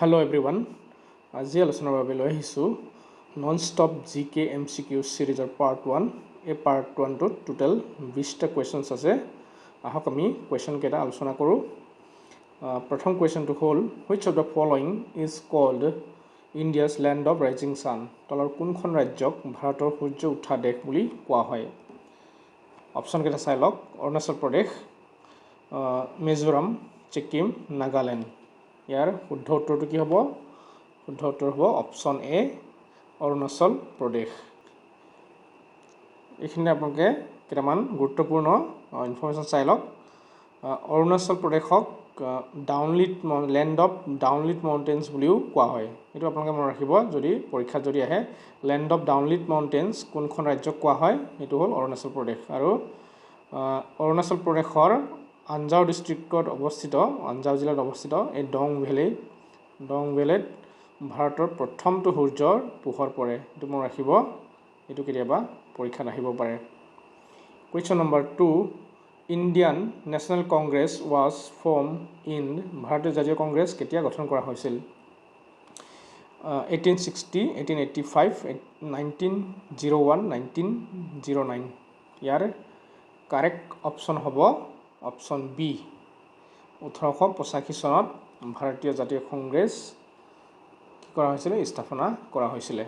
Hello everyone. আজি আলোচনাৰ বাবে লৈ আহিছোঁ নন ষ্টপ জিকে MCQ সিৰিজৰ পাৰ্ট 1 এই পাৰ্ট 1 টোত টোটাল 20টা কোৱেশ্চনছ আছে আহক আমি কোৱেশ্চন কেইটা আলোচনা কৰোঁ প্ৰথম কোৱেশ্চনটো হ'ল which of the following is called India's land of rising sun তলৰ কোনখন ৰাজ্যক ভাৰতৰ সূৰ্য উঠা দেশ বুলি কোৱা হয় অপচন কেইটা চাই লওক অৰুণাচল প্ৰদেশ মিজোৰাম ছিকিম নাগালেণ্ড ইয়াৰ শুদ্ধ উত্তৰটো কি হ'ব শুদ্ধ উত্তৰ হ'ব অপচন এ অৰুণাচল প্ৰদেশ এইখিনি আপোনালোকে কেইটামান গুৰুত্বপূৰ্ণ ইনফৰমেশ্যন চাই লওক অৰুণাচল প্ৰদেশক ডাউনলিট লেণ্ড অফ ডাউনলিট মাউণ্টেইনছ বুলিও কোৱা হয় এইটো আপোনালোকে মনত ৰাখিব যদি পৰীক্ষাত যদি আহে লেণ্ড অফ ডাউনলিট মাউণ্টেইনছ কোনখন ৰাজ্যক কোৱা হয় এইটো হ'ল অৰুণাচল প্ৰদেশ আৰু অৰুণাচল প্ৰদেশৰ আঞ্জাও ডিষ্ট্ৰিক্টত অৱস্থিত আঞ্জাও জিলাত অৱস্থিত এই ডং ভেলীত ভাৰতৰ প্ৰথমটো সূৰ্যৰ পোহৰ পৰে এইটো মনত ৰাখিব এইটো কেতিয়াবা পৰীক্ষাত আহিব পাৰে question number 2 Indian national Congress was form in ভাৰতীয় জাতীয় কংগ্ৰেছ কেতিয়া গঠন কৰা হৈছিল 1860 1885 1901 1909 ইয়াৰ কাৰেক্ট অপশ্যন হ'ব অপশ্যন বি 1885 চনত ভাৰতীয় জাতীয় কংগ্ৰেছ কি কৰা হৈছিল স্থাপনা কৰা হৈছিল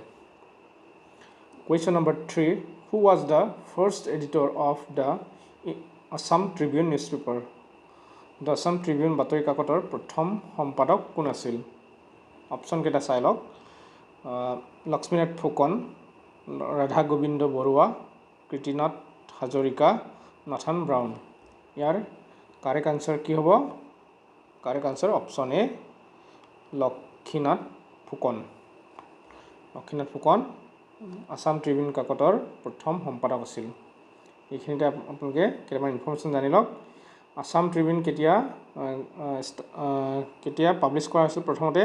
question number 3 who was the first editor of the Assam Tribune newspaper the Assam Tribune বাতৰি কাকতৰ প্ৰথম সম্পাদক কোন আছিল অপশ্যন কেইটা চাই লওক লক্ষ্মীনাথ ফুকন ৰাধা গোবিন্দ বৰুৱা কৃতিনাথ হাজৰিকা নাথান ব্ৰাউন ইয়াৰ কাৰেক্ট আনসাৰ কি হ'ব correct answer option A Lakshminath Phukan Assam Tribune কাকতৰ প্ৰথম সম্পাদক আছিল এইখিনিতে আপোনালোকে কেইটামান ইনফৰমেশ্যন জানি লওক আসাম ট্ৰিবিউন কেতিয়া পাব্লিছ কৰা হৈছিল প্ৰথমতে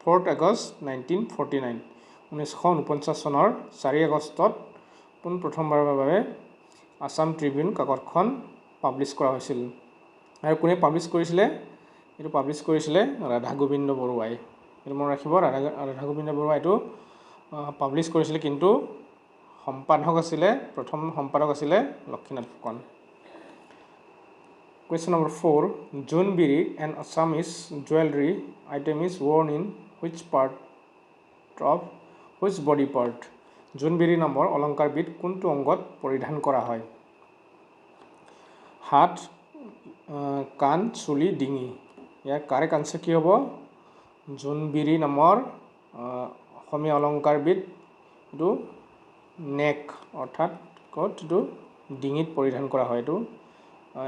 4 আগষ্ট 1949 1949 চনৰ 4 আগষ্টত প্ৰথমবাৰৰ বাবে আসাম ট্ৰিবিউন কাকতখন পাব্লিছ কৰা হৈছিল আৰু কোনে পাব্লিছ কৰিছিলে এইটো পাব্লিছ কৰিছিলে ৰাধা গোবিন্দ বৰুৱাই এইটো মনত ৰাখিব ৰাধা গোবিন্দ বৰুৱাই এইটো পাব্লিছ কৰিছিলে কিন্তু সম্পাদক আছিলে প্ৰথম সম্পাদক আছিলে Lakshminath Phukan Question number 4 Junbiri an Assamese jewelry item is worn in which part of which body part Junbiri নামৰ অলংকাৰবিধ কোনটো অংগত পৰিধান কৰা হয় হাত কাণ চুলি ডিঙি ইয়াৰ কাৰেক্ট আনসাৰ কি হ'ব জোনবিৰি নামৰ অসমীয়া অলংকাৰবিধ এইটো নেক অৰ্থাৎ এইটো ডিঙিত পৰিধান কৰা হয় এইটো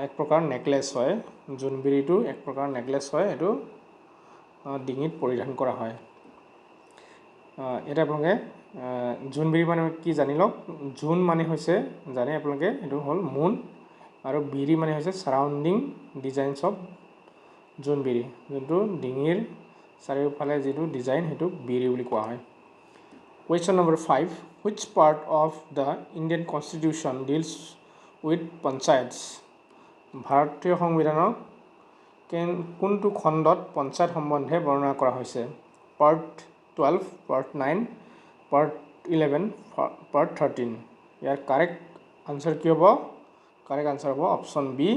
এক প্ৰকাৰ নেকলেছ হয় জোনবিৰিটো এক প্ৰকাৰ নেকলেছ হয় এইটো ডিঙিত পৰিধান কৰা হয় এটা আপোনালোকে জোনবিৰি মানে কি জানি লওক জোন মানে হৈছে জানে আপোনালোকে এইটো হ'ল মুন আৰু বিৰি মানে হৈছে সাৰাউণ্ডিং ডিজাইনছ অফ জোনবিৰি যোনটো ডিঙিৰ চাৰিওফালে যিটো ডিজাইন সেইটো বিৰি বুলি কোৱা হয় Question number 5 Which part of the Indian Constitution deals with panchayats ভাৰতীয় সংবিধানৰ কোনটো খণ্ডত পঞ্চায়ত সম্বন্ধে বৰ্ণনা কৰা হৈছে পাৰ্ট 12 পাৰ্ট 9 পাৰ্ট 11 পাৰ্ট 13 ইয়াৰ কাৰেক্ট আনসাৰ কি হ'ব কাৰেক্ট আনসাৰ হ'ব অপশ্যন বি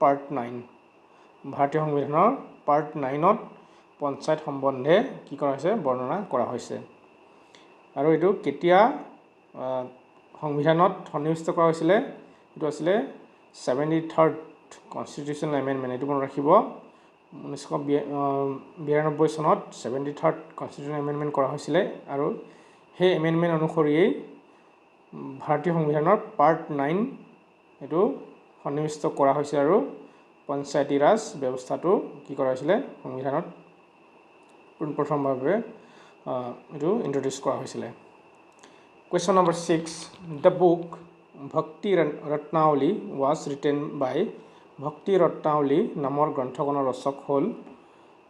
পাৰ্ট 9 ভাৰতীয় সংবিধানৰ পাৰ্ট 9ত পঞ্চায়ত সম্বন্ধে কি কৰা হৈছে বৰ্ণনা কৰা হৈছে আৰু এইটো কেতিয়া সংবিধানত সন্নিৱিষ্ট কৰা হৈছিলে এইটো আছিলে 73rd কনষ্টিটিউশ্যনেল এমেণ্ডমেণ্ট এইটো মনত ৰাখিব 1992 চনত 73rd কনষ্টিটিউশ্যনেল এমেণ্ডমেণ্ট কৰা হৈছিলে আৰু সেই এমেণ্ডমেণ্ট অনুসৰিয়েই ভাৰতীয় সংবিধানৰ পাৰ্ট 9 এইটো সন্নিৱিষ্ট কৰা হৈছে আৰু পঞ্চায়তী ৰাজ ব্যৱস্থাটো কি কৰা হৈছিলে সংবিধানত পোনপ্ৰথমভাৱে এইটো ইন্ট্ৰডিউচ কৰা হৈছিলে Question number 6 The book Bhakti Ratnavali was written by Bhakti Ratnavali নামৰ গ্ৰন্থখনৰ ৰচক হ'ল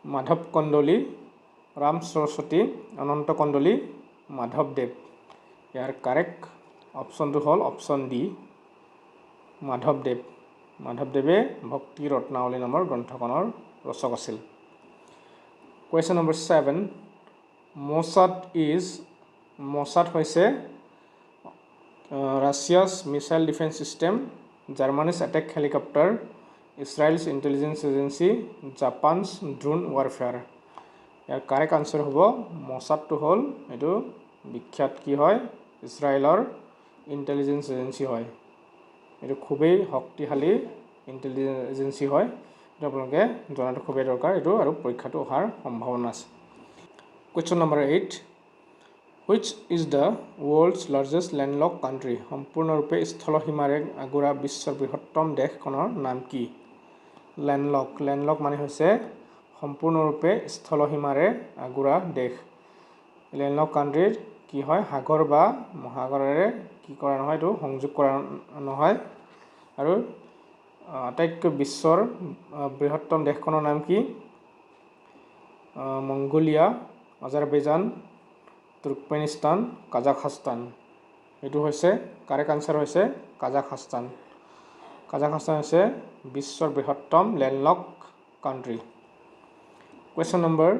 মাধৱ কন্দলী ৰাম সৰস্বতী অনন্ত কন্দলী মাধৱদেৱ ইয়াৰ কাৰেক্ট অপশ্যনটো হ'ল অপশ্যন ডি মাধৱদেৱে ভক্তি ৰত্নাৱলী নামৰ গ্ৰন্থখনৰ ৰচক আছিল Question number 7. Mossad হৈছে Russia's missile defense system, Germany's attack helicopter, Israel's intelligence agency, Japan's drone warfare. ইয়াৰ কাৰেক্ট আনসাৰ হ'ব মছাদটো হ'ল এইটো বিখ্যাত কি হয় ইজৰাইলৰ ইন্টেলিজেন্স এজেন্সি হয় এইটো খুবেই শক্তিশালী ইন্টেলিজেন্স এজেন্সি হয় এটা আপোনালোকে জনাটো খুবেই দৰকাৰ এইটো আৰু পৰীক্ষাটো অহাৰ সম্ভাৱনা আছে Question number 8. Which is the world's largest landlocked country? সম্পূৰ্ণৰূপে স্থলসীমাৰে আগুৰা বিশ্বৰ বৃহত্তম দেশখনৰ নাম কি? Landlock মানে হৈছে সম্পূৰ্ণৰূপে স্থলসীমাৰে আগুৰা দেশ। Landlocked country কি হয় সাগৰ বা মহাসাগৰেৰে কি কৰা নহয় এইটো সংযোগ কৰা নহয় আৰু আটাইতকৈ বিশ্বৰ বৃহত্তম দেশখনৰ নাম কি? মংগোলিয়া আজাৰবাইজান তুৰ্কমেনিস্তান কাজাখস্তান এটো হৈছে কাৰেক্ট আনসাৰ হৈছে কাজাখস্তান হৈছে বিশ্বৰ বৃহত্তম ল্যান্ডলক কান্ট্ৰি কোয়েশ্চন নম্বৰ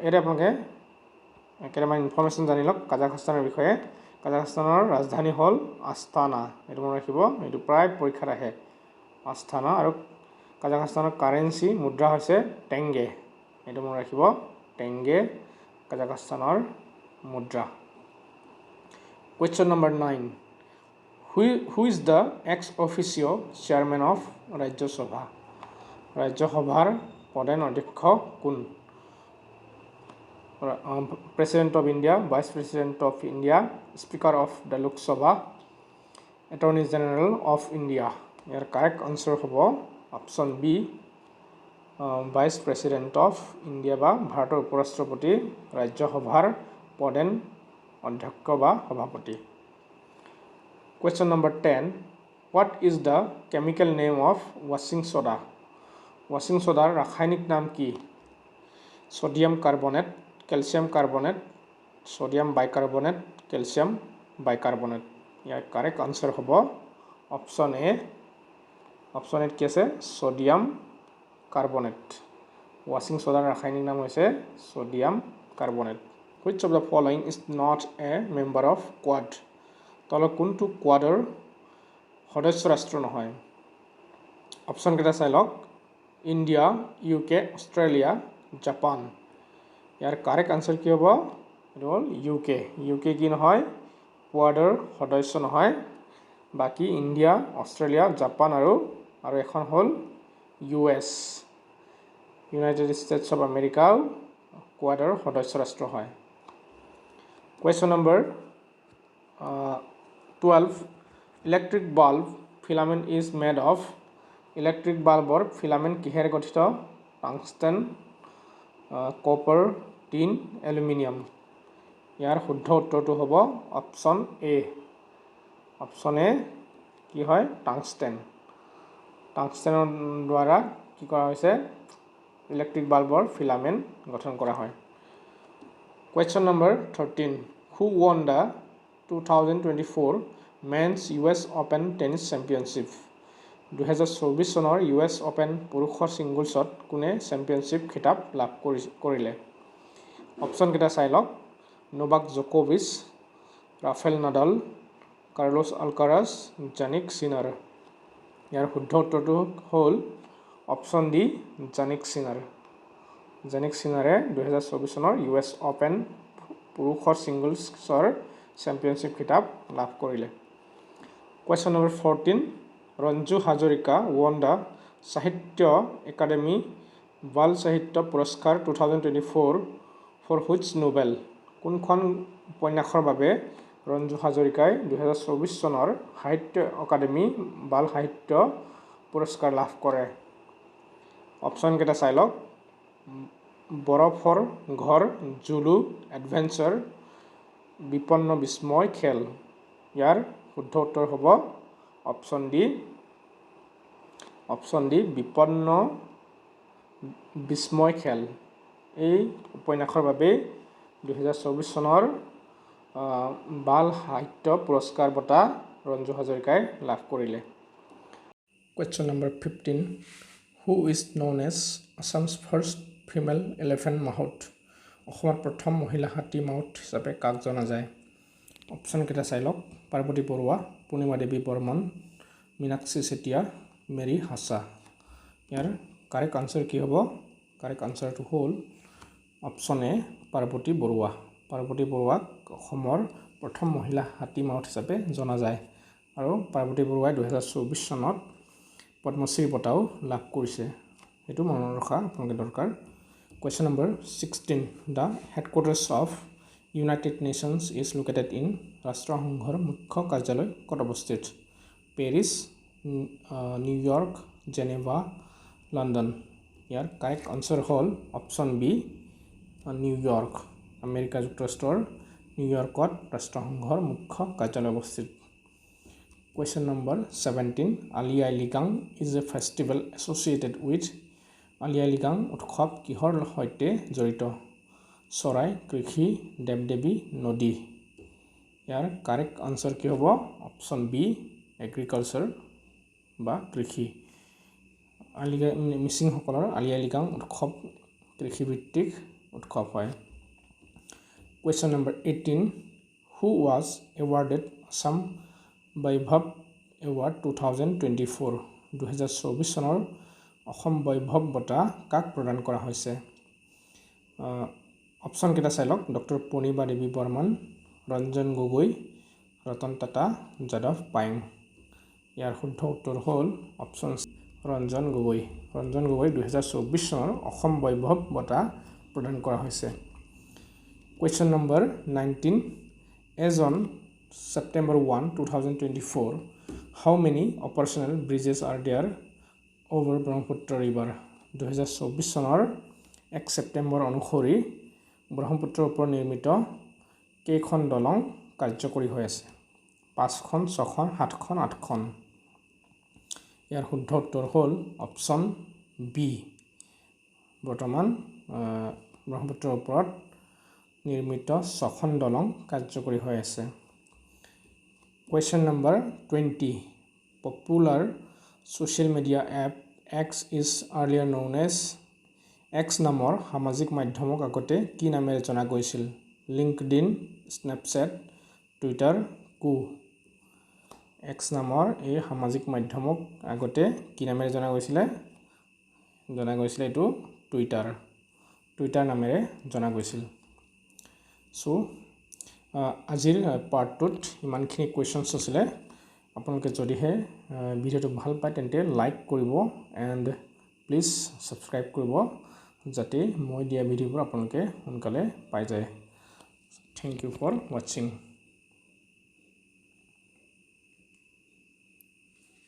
এটা আপোনালোকে কেইটামান ইনফৰমেশ্যন জানি লওক কাজাখস্তানৰ বিষয়ে কাজাখস্তানৰ ৰাজধানী হ'ল আস্তানা এটো মনত ৰাখিব এটো প্ৰায় পৰীক্ষাত আহে আস্তানা আৰু কাজাখস্তানৰ কাৰেন্সি মুদ্ৰা হৈছে টেংগে এটো মনত ৰাখিব টেংগে কাজাখস্তানৰ মুদ্ৰা Question number 9 Who is the ex officio chairman of Rajya Sabha Rajya Sabhar প্ৰধান অধ্যক্ষ কোন President of India Vice President of India Speaker of the Lok Sabha Attorney General of India ইয়াৰ কাৰেক্ট আনসাৰ হ'ব option B Vice President of India বা ভাৰতৰ উপৰাষ্ট্ৰপতি ৰাজ্যসভাৰ প্ৰধান অধ্যক্ষ বা সভাপতি Question number 10 What is the chemical name of washing soda washing soda ৰাসায়নিক নাম কি Sodium carbonate calcium carbonate sodium bicarbonate calcium bicarbonate ইয়াৰ কারেক্ট আনসার হ'ব অপশন এ অপশন এ কি আছে sodium carbonate washing soda ৰাসায়নিক নাম হৈছে sodium carbonate which of the following is not a member of quad তলৰ কোনটো কোৱাডৰ সদস্য ৰাষ্ট্ৰ নহয় অপশন কেইটা চাই লওক ইন্ডিয়া ইউকে অষ্ট্ৰেলিয়া জাপান ইয়াৰ কাৰেক্ট আনসাৰ কি হ'ব এটো হ'ল ইউকে কি নহয় কোৱাডৰ সদস্য নহয় বাকি ইন্ডিয়া অষ্ট্ৰেলিয়া জাপান আৰু এখন হ'ল US United States of America কোৱাডৰ সদস্য ৰাষ্ট্ৰ হয় Question number 12 Electric bulb filament is made of Electric bulbor filament কিহেৰে গঠিত Tungsten copper tin aluminum ইয়াৰ শুদ্ধ উত্তৰটো হ'ব অপশন এ কি হয় টাংস্টেনৰ দ্বাৰা কি কৰা হৈছে ইলেক্ট্ৰিক বাল্বৰ ফিলামেন্ট গঠন কৰা হয় Question number 13 Who won the 2024 Men's US Open Tennis Championship 2024 চনৰ US Open পুৰুষৰ সিংগলছত কোনে চেম্পিয়নশিপ খিতাপ লাভ কৰিলে অপশন কেইটা চাই লওক নোভাক জোকোভিচ Rafael Nadal Carlos Alcaraz Jannik Sinner ইয়াৰ শুদ্ধ উত্তৰটো হ'ল অপশন ডি জানিক সিনাৰে 2024 চনৰ US Open পুৰুষৰ সিংগলছৰ চেম্পিয়নশিপ খিতাপ লাভ কৰিলে Question number 14 Ranju Hazarika won the সাহিত্য একাডেমী বাল সাহিত্য পুৰস্কাৰ 2024 for which novel কোনখন উপন্যাসৰ বাবে ৰঞ্জু হাজৰিকাই 2024 চনৰ সাহিত্য একাডেমী বাল সাহিত্য পুৰস্কাৰ লাভ কৰে অপশন কেইটা চাই লওক বৰফৰ ঘৰ জুলু এডভেঞ্চাৰ বিপন্ন বিস্ময় খেল ইয়াৰ শুদ্ধ উত্তৰ হ'ব অপশন ডি বিপন্ন বিস্ময় খেল এই উপন্যাসৰ বাবে 2024 চনৰ বাল সাহিত্য পুৰস্কাৰ বঁটা ৰঞ্জু হাজৰিকাই লাভ কৰিলে Question number 15 Who is known as Assam's first female elephant mouth অসমত প্ৰথম মহিলা হাতী মাউথ হিচাপে কাক জনা যায় অপশ্যনকেইটা চাই লওক পাৰ্বতী বৰুৱা পূৰ্ণিমা দেৱী বৰ্মন মীনাক্ষী চেতিয়া মেৰী হাছা ইয়াৰ কাৰেক্ট আনচাৰ কি হ'ব কাৰেক্ট আনচাৰটো হ'ল অপশ্যন এ পাৰ্বতী বৰুৱাক অসমৰ প্ৰথম মহিলা হাতী মাউথ হিচাপে জনা যায় আৰু পাৰ্বতী বৰুৱাই 2024 চনত পদ্মশ্ৰী বঁটাও লাভ কৰিছে এইটো মনত ৰখা আপোনালোকে দৰকাৰ question number 16 the headquarters of United Nations is located in ৰাষ্ট্ৰসংঘৰ মুখ্য কাৰ্যালয় ক'ত অৱস্থিত পেৰিছ নিউয়ৰ্ক জেনেভা লণ্ডন ইয়াৰ কাৰেক্ট আনচাৰ হ'ল অপশ্যন বি নিউয়ৰ্ক আমেৰিকা যুক্তৰাষ্ট্ৰৰ নিউয়ৰ্কত ৰাষ্ট্ৰসংঘৰ মুখ্য কাৰ্যালয় অৱস্থিত question number 17 Ali Aye Ligang is a festival associated with Ali Aye Ligang উৎসৱ কিহৰ সৈতে জড়িত চৰাই কৃষি দেৱ-দেৱী নদী ইয়াৰ কাৰেক্ট আনচাৰ কি হ'ব অপশ্যন বি এগ্ৰিকালচাৰ বা কৃষি মিচিংসকলৰ আলি আই লৃগাং উৎসৱ কৃষিভিত্তিক উৎসৱ হয় question number 18 who was awarded Assam Baibhav award 2024 2024 চনৰ অসম বৈভৱ বঁটা কাক প্ৰদান কৰা হৈছে অপশ্যনকেইটা চাই লওক ডক্টৰ পূৰ্ণিমা দেৱী বৰ্মন ৰঞ্জন গগৈ ৰতন টাটা যাদৱ পায়েং ইয়াৰ শুদ্ধ উত্তৰ হ'ল অপশ্যন ৰঞ্জন গগৈ 2024 চনৰ অসম বৈভৱ বঁটা প্ৰদান কৰা হৈছে question number 19 as on September 1, 2024 how many operational bridges are there over Brahmaputra river 2024 চনৰ 1 ছেপ্টেম্বৰ অনুসৰি ব্ৰহ্মপুত্ৰৰ ওপৰত নিৰ্মিত কেইখন দলং কাৰ্যকৰী হৈ আছে 5খন 6খন 7খন 8খন ইয়াৰ শুদ্ধ উত্তৰ হ'ল অপশ্যন বি বৰ্তমান ব্ৰহ্মপুত্ৰৰ ওপৰত নিৰ্মিত 6খন দলং কাৰ্যকৰী হৈ আছে Question number 20. Popular social media app X is earlier known as X নামৰ সামাজিক মাধ্যমক আগতে কি নামেৰে জনা গৈছিল LinkedIn, Snapchat, Twitter, কো X নামৰ এই সামাজিক মাধ্যমক আগতে কি নামেৰে জনা গৈছিল এইটো টুইটাৰ নামেৰে জনা গৈছিল সো আজিৰ পাৰ্টটোত ইমানখিনি কুৱেশ্যনছ আছিলে আপোনালোকে যদিহে ভিডিঅ'টো ভাল পায় তেন্তে লাইক কৰিব এণ্ড প্লিজ ছাবস্ক্ৰাইব কৰিব যাতে মই দিয়া ভিডিঅ'বোৰ আপোনালোকে সোনকালে পাই যায় থেংক ইউ ফৰ ৱাচিং